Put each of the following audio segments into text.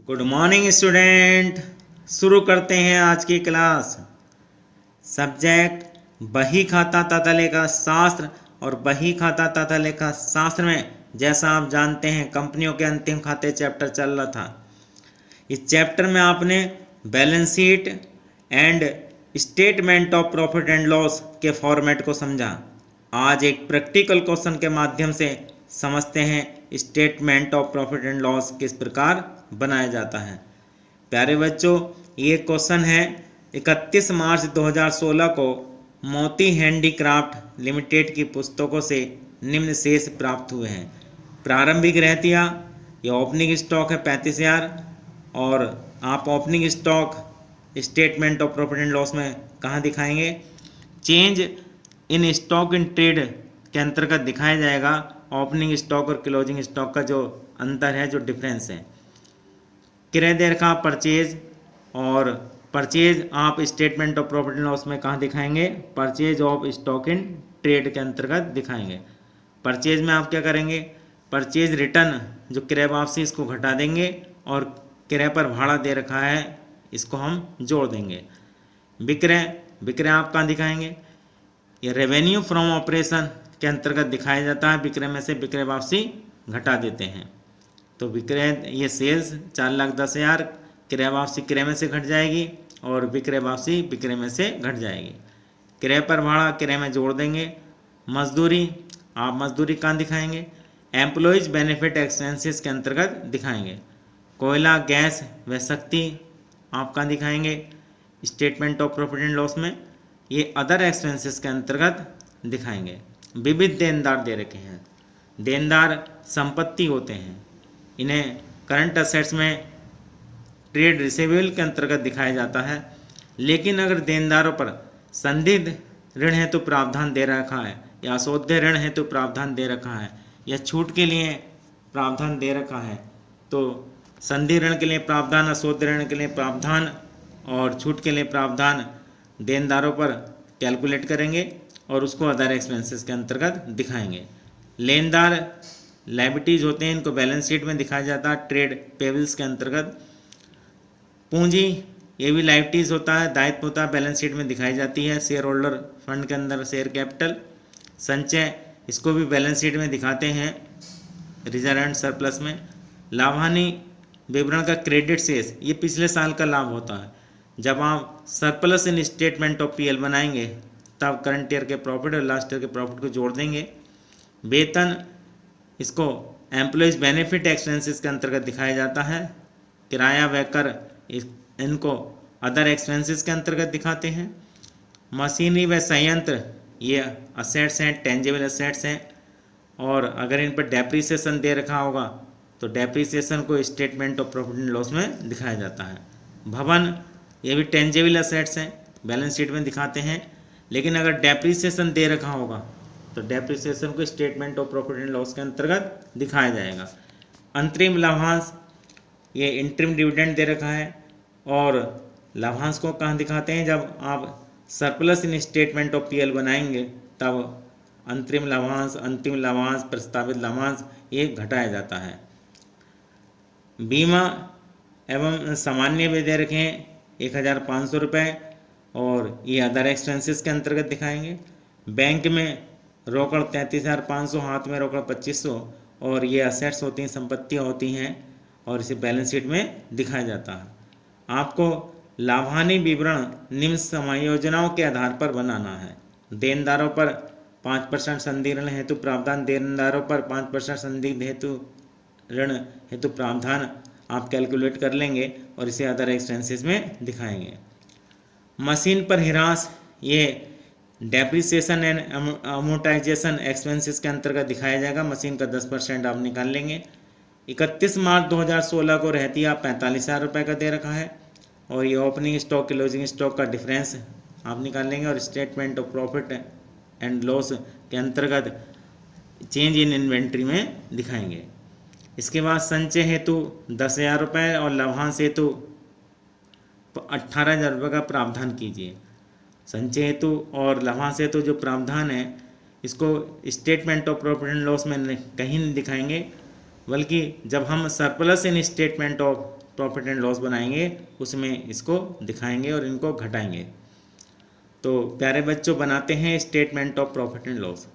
Good morning student. शुरू करते हैं आज की क्लास। सब्जेक्ट बही खाता तथा लेखा शास्त्र। और बही खाता तथा लेखा शास्त्र में जैसा आप जानते हैं कंपनियों के अंतिम खाते चैप्टर चल रहा था। इस चैप्टर में आपने balance sheet and statement of profit and loss के फॉर्मेट को समझा। आज एक प्रैक्टिकल क्वेश्चन के माध्यम से समझते हैं statement of profit and loss किस प्रकार बनाया जाता है। प्यारे बच्चों, ये क्वेश्चन है 31 मार्च 2016 को मोती हैंडीक्राफ्ट लिमिटेड की पुस्तकों से निम्न शेष प्राप्त हुए हैं। प्रारंभिक रहतिया या ओपनिंग स्टॉक है 35,000। और आप opening stock statement of profit and loss में कहाँ दिखाएंगे? Change in stock in trade के अंतर्गत दिखाया जाएगा। ओपनिंग स्टॉक और क्लोजिंग स्टॉक का जो अंतर है, जो डिफरेंस है। क्रय देयता परचेज, और परचेज आप statement of profit and loss में कहाँ दिखाएंगे? Purchase of stock in trade के अंतर्गत दिखाएंगे। परचेज में आप क्या करेंगे? परचेज रिटर्न जो क्रय वापसी इसको घटा देंगे और क्रय पर भाड़ा दे रखा है इसको हम जोड़ देंगे। विक्रय आप कहाँ दिखाएंगे? ये रेवेन्यू फ्रॉम ऑपरेशन के अंतर्गत दिखाया जाता है। विक्रय में से विक्रय वापसी घटा देते हैं। तो विक्रय ये सेल्स 4,10,000, क्रय वापसी क्रय में से घट जाएगी और विक्रय वापसी विक्रय में से घट जाएगी। क्रय पर भाड़ा क्रय में जोड़ देंगे। मजदूरी आप मजदूरी कहाँ दिखाएंगे? एम्प्लॉयज बेनिफिट एक्सपेंसेस के अंतर्गत दिखाएंगे। कोयला, गैस व शक्ति आप कहाँ दिखाएंगे? Statement of profit and loss में ये अदर एक्सपेंसेस के अंतर्गत दिखाएंगे। विविध देनदार दे रखे हैं। देनदार संपत्ति होते हैं, इन्हें करंट असेट्स में ट्रेड रिसीवेबल के अंतर्गत दिखाया जाता है। लेकिन अगर देनदारों पर संदिग्ध ऋण हेतु प्रावधान दे रखा है या अशोध्य ऋण हेतु प्रावधान दे रखा है या छूट के लिए प्रावधान दे रखा है, तो संधि ऋण के लिए प्रावधान, अशोध्य ऋण के लिए प्रावधान और छूट के लिए प्रावधान देनदारों पर कैलकुलेट करेंगे और उसको अदर एक्सपेंसेस के अंतर्गत दिखाएंगे। लेनदार लायबिलिटीज होते हैं, इनको बैलेंस शीट में दिखाया जाता है ट्रेड पेबल्स के अंतर्गत। पूंजी ये भी लायबिलिटीज होता है, दायित्व होता है, बैलेंस शीट में दिखाई जाती है। शेयर होल्डर फंड के अंदर शेयर कैपिटल। संचय इसको भी बैलेंस शीट में दिखाते हैं रिजर्व एंड सरप्लस में। लाभानी विवरण का क्रेडिट शेष ये पिछले साल का लाभ होता है। जब आप surplus in statement of PL बनाएंगे तब करंट ईयर के प्रॉफिट और लास्ट ईयर के प्रॉफिट को जोड़ देंगे। वेतन इसको एम्प्लॉयज बेनिफिट एक्सपेंसेस के अंतर्गत दिखाया जाता है। किराया व कर इनको अदर एक्सपेंसेस के अंतर्गत दिखाते हैं। मशीनरी व संयंत्र ये असेट्स हैं, टेंजिबल असेट्स हैं। और अगर इन पर डेप्रीसिएशन दे रखा होगा तो डेप्रीसिएशन को statement of profit and loss में दिखाया जाता है। भवन ये भी टेंजिबल असेट्स हैं, बैलेंस शीट में दिखाते हैं। लेकिन अगर डेप्रीसिएशन दे रखा होगा तो डेप्रीसिएशन को statement of profit and loss के अंतर्गत दिखाया जाएगा। अंतरिम लाभांश ये इंटरिम डिविडेंड दे रखा है। और लाभांश को कहाँ दिखाते हैं? जब आप surplus in statement of PL बनाएंगे तब अंतरिम लाभांश, अंतिम लाभांश, प्रस्तावित लाभांश ये घटाया जाता है। बीमा एवं सामान्य भी दे रखे हैं 1,500 रुपये और ये अदर एक्सपेंसेस के अंतर्गत दिखाएंगे। बैंक में रोकड़ 33,500, हाथ में रोकड़ 2,500 और ये असेट्स होती हैं, संपत्तियाँ होती हैं और इसे बैलेंस शीट में दिखाया जाता है। आपको लाभानी विवरण निम्न समायोजनाओं के आधार पर बनाना है। देनदारों पर 5% संदिग्ध ऋण हेतु प्रावधान, देनदारों पर 5% संदिग्ध हेतु ऋण हेतु प्रावधान आप कैलकुलेट कर लेंगे और इसे अदर एक्सपेंसेस में दिखाएंगे। मशीन पर हिरास ये डेप्रीसिएशन एंड अमोर्टाइजेशन एक्सपेंसेस के अंतर्गत दिखाया जाएगा। मशीन का 10% आप निकाल लेंगे। 31 मार्च 2016 को रहतिया 45,000 रुपये का दे रखा है और ये ओपनिंग स्टॉक क्लोजिंग स्टॉक का डिफरेंस आप निकाल लेंगे और statement of profit and loss के अंतर्गत चेंज इन इन्वेंट्री में दिखाएंगे। इसके बाद संचय हेतु 10,000 रुपये और लाभांश हेतु 18,000 रुपये का प्रावधान कीजिए। संचय हेतु और लाभांश हेतु जो प्रावधान है इसको statement of profit and loss में कहीं नहीं दिखाएंगे, बल्कि जब हम surplus in statement of profit and loss बनाएंगे उसमें इसको दिखाएंगे और इनको घटाएंगे। तो प्यारे बच्चों, बनाते हैं statement of profit and loss.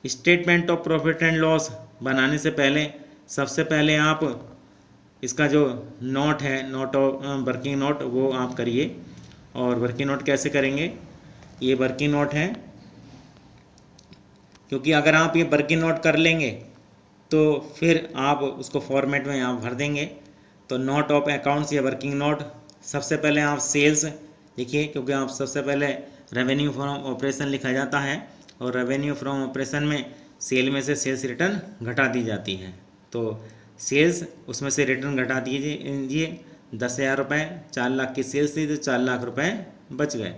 Statement of profit and loss बनाने से पहले सबसे पहले आप इसका जो नोट है, नोट ऑफ वर्किंग नोट, वो आप करिए। और वर्किंग नोट कैसे करेंगे, ये वर्किंग नोट है, क्योंकि अगर आप ये वर्किंग नोट कर लेंगे तो फिर आप उसको फॉर्मेट में आप भर देंगे। तो नोट ऑफ अकाउंट्स या वर्किंग नोट, सबसे पहले आप सेल्स लिखिए, क्योंकि आप सबसे पहले रेवेन्यू फ्रॉम ऑपरेशन लिखा जाता है और रेवेन्यू फ्रॉम ऑपरेशन में सेल में से सेल्स रिटर्न घटा दी जाती है। तो सेल्स, उसमें से रिटर्न घटा दीजिए 10,000 रुपये, 4 लाख की सेल्स थी तो 4 लाख रुपये बच गए।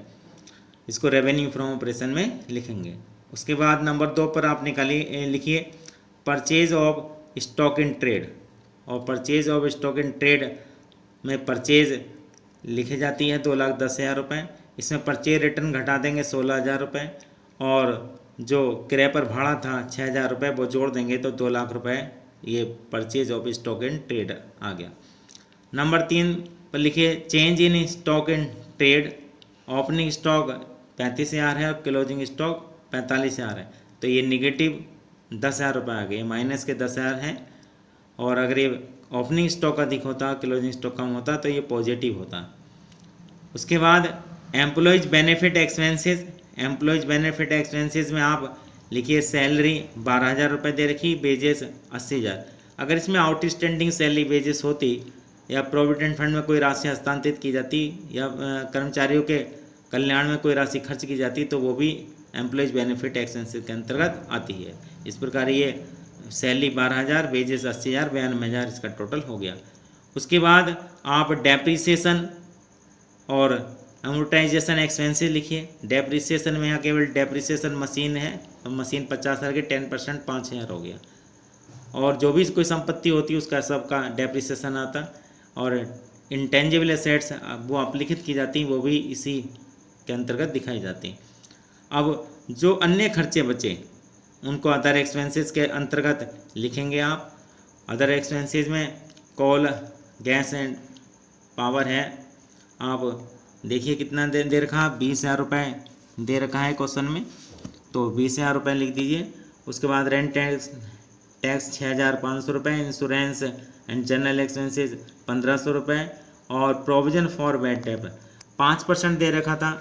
इसको रेवेन्यू फ्रॉम ऑपरेशन में लिखेंगे। उसके बाद नंबर 2 पर आप लिखिए purchase of stock in trade. और purchase of stock in trade में परचेज लिखी जाती है 2,10,000 रुपये। इसमें परचेज रिटर्न घटा देंगे 16,000 रुपये, और जो क्रय पर भाड़ा था 6,000 रुपये वो जोड़ देंगे तो 2 लाख रुपये ये purchase of stock in trade आ गया। नंबर 3 पर लिखिए change in stock in trade. Opening stock 35,000 है और क्लोजिंग स्टॉक 45,000 है, तो ये निगेटिव 10,000 रुपये आ गए, माइनस के 10,000 हैं। और अगर ये ओपनिंग स्टॉक अधिक होता, क्लोजिंग स्टॉक कम होता तो ये पॉजिटिव होता। उसके बाद employees benefit expenses. Employees benefit expenses में आप लिखिए सैलरी 12,000 रुपये दे रखी, वेजेस 80,000। अगर इसमें आउटस्टैंडिंग सैलरी वेजेस होती या प्रोविडेंट फंड में कोई राशि हस्तांतरित की जाती या कर्मचारियों के कल्याण में कोई राशि खर्च की जाती तो वो भी एम्प्लॉयज़ बेनिफिट एक्सपेंसेस के अंतर्गत आती है। इस प्रकार ये सैलरी 12,000, वेजेस 80,000, 92,000 इसका टोटल हो गया। उसके बाद आप डेप्रीसिएशन और अमोर्टाइजेशन एक्सपेंसेस लिखिए। डेप्रीसिएशन में यहाँ केवल डेप्रीसिएशन मशीन है, तो मशीन 50,000 की 10% 5,000 हो गया। और जो भी कोई संपत्ति होती है उसका सबका डेप्रीसिएशन आता। और इंटेंजिबल एसेट्स वो आप लिखित की जाती, वो भी इसी के अंतर्गत दिखाई जाती। अब जो अन्य खर्चे बचे उनको अदर एक्सपेंसेस के अंतर्गत लिखेंगे आप। अदर एक्सपेंसेस में कोल, गैस एंड पावर है। आप देखिए कितना दे रखा, 20,000 रुपये दे रखा है क्वेश्चन में, तो 20,000 रुपये लिख दीजिए। उसके बाद रेंट टैक्स 6,500 रुपये, इंश्योरेंस एंड जनरल एक्सपेंसेस 1,500 रुपये, और प्रोविजन फॉर बैड डेट 5% दे रखा था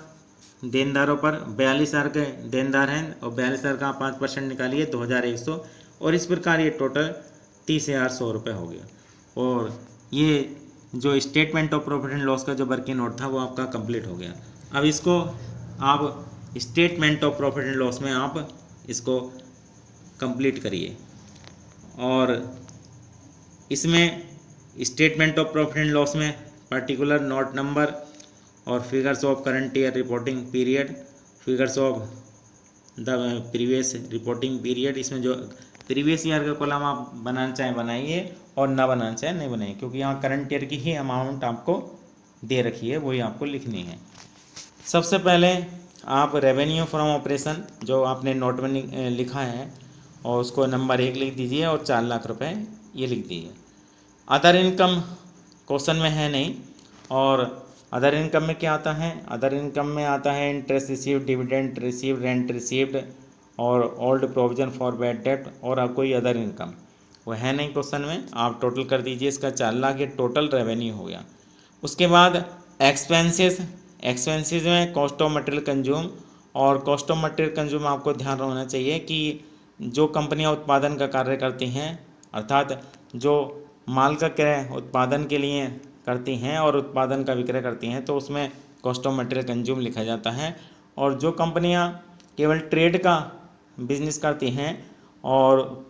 देनदारों पर। 42,000 के देनदार हैं और 42,000 का 5% निकालिए 2,100, और इस प्रकार ये टोटल 30,100 रुपये हो गया। और ये जो statement of profit and loss का जो वर्किंग नोट था वो आपका कंप्लीट हो गया। अब इसको आप statement of profit and loss में आप इसको कंप्लीट करिए। और इसमें statement of profit and loss में पर्टिकुलर नोट नंबर और figures of current year reporting period, figures of the previous reporting period, इसमें जो प्रीवियस ईयर का कॉलम आप बनाना चाहें बनाइए और ना बनाना चाहें नहीं बनाइए, क्योंकि यहाँ करंट ईयर की ही अमाउंट आपको दे रखी है, वही आपको लिखनी है। सबसे पहले आप रेवेन्यू फ्रॉम ऑपरेशन जो आपने नोट में लिखा है और उसको नंबर 1 लिख दीजिए और 4 लाख रुपए ये लिख दीजिए। अदर इनकम क्वेश्चन में है नहीं। और अदर इनकम में क्या आता है, अदर इनकम में आता है interest received, dividend received, rent received और old provision for bad debt, और कोई अदर इनकम वो है नहीं क्वेश्चन में। आप टोटल कर दीजिए इसका 4 लाख, ये टोटल रेवेन्यू हो गया। उसके बाद एक्सपेंसेस, एक्सपेंसेस में कॉस्ट ऑफ मटेरियल कंज्यूम, और कॉस्ट ऑफ मटेरियल कंज्यूम आपको ध्यान रखना चाहिए कि जो कंपनियां उत्पादन का कार्य करती हैं, अर्थात जो माल का क्रय उत्पादन के लिए करती हैं और उत्पादन का विक्रय करती हैं, तो उसमें कॉस्ट ऑफ मटेरियल कंज्यूम लिखा जाता है। और जो कंपनियां केवल ट्रेड का बिजनेस करती हैं और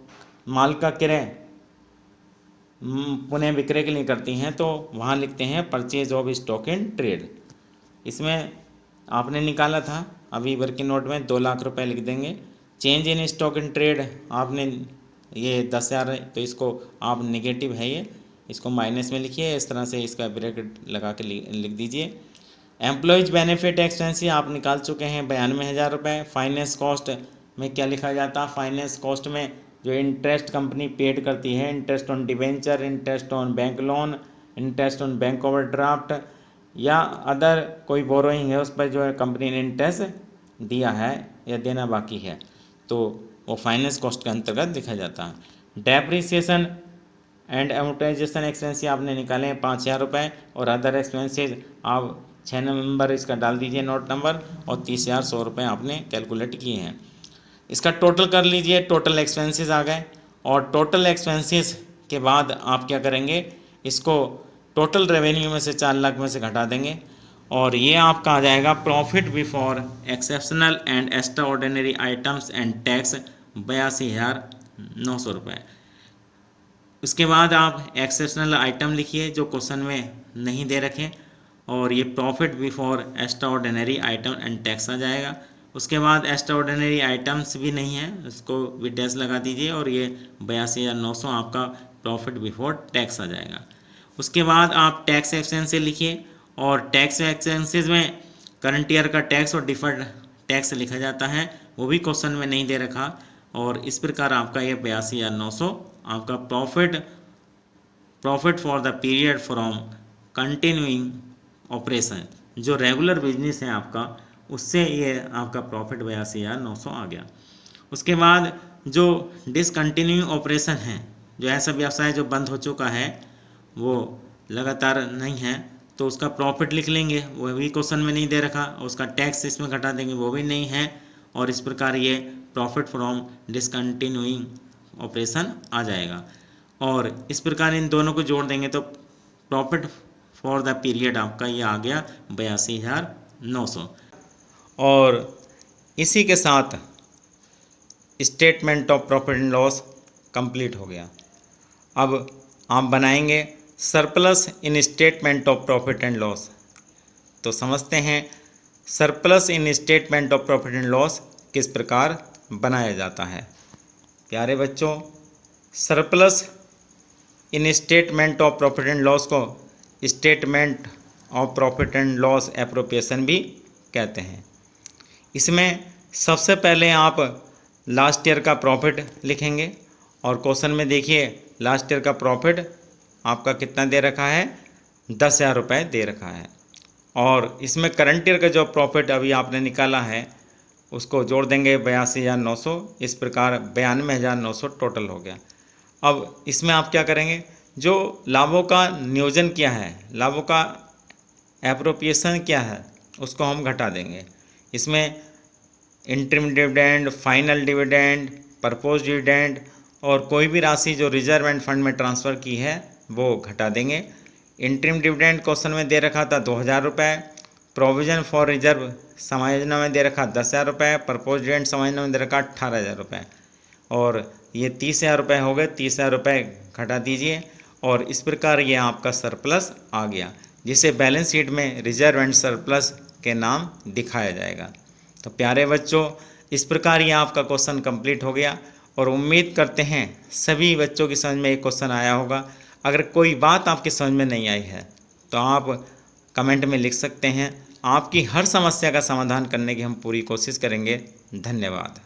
माल का क्रय पुनः विक्रय के लिए करती हैं, तो वहाँ लिखते हैं purchase of stock in trade. इसमें आपने निकाला था अभी वर्किंग नोट में 2 लाख रुपए लिख देंगे। Change in stock in trade आपने ये 10,000 है, तो इसको आप नेगेटिव है ये, इसको माइनस में लिखिए, इस तरह से इसका ब्रैकेट लगा के लिख दीजिए। एम्प्लॉयज़ बेनिफिट एक्सपेंस आप निकाल चुके हैं 92,000 रुपये। फाइनेंस कॉस्ट में क्या लिखा जाता है, फाइनेंस कॉस्ट में जो इंटरेस्ट कंपनी पेड करती है, interest on debenture, interest on bank loan, interest on bank overdraft या अदर कोई बोरोइंग है उस पर जो है कंपनी ने इंटरेस्ट दिया है या देना बाकी है, तो वो फाइनेंस कॉस्ट के अंतर्गत दिखा जाता है। डेप्रिसिएशन एंड एमोटाइजेशन एक्सपेंस आपने निकाले हैं 5,000 रुपये, और अदर एक्सपेंसेस आप 6 नंबर इसका डाल दीजिए नोट नंबर, और 30,100 रुपये आपने कैलकुलेट किए हैं। इसका टोटल कर लीजिए, टोटल एक्सपेंसेस आ गए, और टोटल एक्सपेंसेस के बाद आप क्या करेंगे, इसको टोटल रेवेन्यू में से 4 लाख में से घटा देंगे, और ये आपका आ जाएगा profit before exceptional and extra ordinary items and tax 82,900 रुपये। उसके बाद आप एक्सेप्शनल आइटम लिखिए जो क्वेश्चन में नहीं दे रखे, और ये profit before extraordinary item and tax आ जाएगा। उसके बाद एक्स्ट्रा ऑर्डिनरी आइटम्स भी नहीं है, उसको भी डैश लगा दीजिए, और ये 82,900 आपका प्रॉफिट बिफोर टैक्स आ जाएगा। उसके बाद आप टैक्स एक्सपेंसेस लिखिए, और टैक्स एक्सपेंसेस में करंट ईयर का टैक्स और डिफर्ड टैक्स लिखा जाता है, वो भी क्वेश्चन में नहीं दे रखा, और इस प्रकार आपका ये 82,900 आपका profit for the period from continuing operation, जो रेगुलर बिजनेस है आपका, उससे ये आपका प्रॉफिट 82,900 आ गया। उसके बाद जो डिसकंटिन्यूइंग ऑपरेशन है, जो ऐसा व्यवसाय जो बंद हो चुका है, वो लगातार नहीं है, तो उसका प्रॉफिट लिख लेंगे, वो भी क्वेश्चन में नहीं दे रखा, उसका टैक्स इसमें घटा देंगे, वो भी नहीं है, और इस प्रकार ये प्रॉफिट फ्रॉम डिसकंटिन्यूइंग ऑपरेशन आ जाएगा। और इस प्रकार इन दोनों को जोड़ देंगे तो प्रॉफिट फॉर द पीरियड आपका ये आ गया 82,900। और इसी के साथ statement of profit and loss complete हो गया। अब आप बनाएंगे surplus in statement of profit and loss. तो समझते हैं surplus in statement of profit and loss किस प्रकार बनाया जाता है। प्यारे बच्चों, surplus in statement of profit and loss को statement of profit and loss appropriation भी कहते हैं। इसमें सबसे पहले आप लास्ट ईयर का प्रॉफिट लिखेंगे, और क्वेश्चन में देखिए लास्ट ईयर का प्रॉफिट आपका कितना दे रखा है, 10,000 रुपये दे रखा है, और इसमें करंट ईयर का जो प्रॉफिट अभी आपने निकाला है उसको जोड़ देंगे 82,900, इस प्रकार 92,900 टोटल हो गया। अब इसमें आप क्या करेंगे, जो लाभों का नियोजन किया है, लाभों का एप्रोप्रिएशन क्या है, उसको हम घटा देंगे। इसमें interim dividend, final dividend, propose dividend और कोई भी राशि जो रिजर्व एंड फंड में ट्रांसफ़र की है वो घटा देंगे। इंटरिम डिविडेंड क्वेश्चन में दे रखा था 2,000 रुपये, प्रोविजन फॉर रिजर्व समायोजना में दे रखा 10,000 रुपये, प्रपोज डिविडेंड समायोजना में दे रखा 18,000 रुपये, और ये 30,000 रुपये हो गए। 30,000 रुपये घटा दीजिए, और इस प्रकार ये आपका सरप्लस आ गया, जिसे बैलेंस शीट में रिजर्व एंड सरप्लस के नाम दिखाया जाएगा। तो प्यारे बच्चों, इस प्रकार ये आपका क्वेश्चन कंप्लीट हो गया, और उम्मीद करते हैं सभी बच्चों की समझ में एक क्वेश्चन आया होगा। अगर कोई बात आपकी समझ में नहीं आई है तो आप कमेंट में लिख सकते हैं। आपकी हर समस्या का समाधान करने की हम पूरी कोशिश करेंगे। धन्यवाद।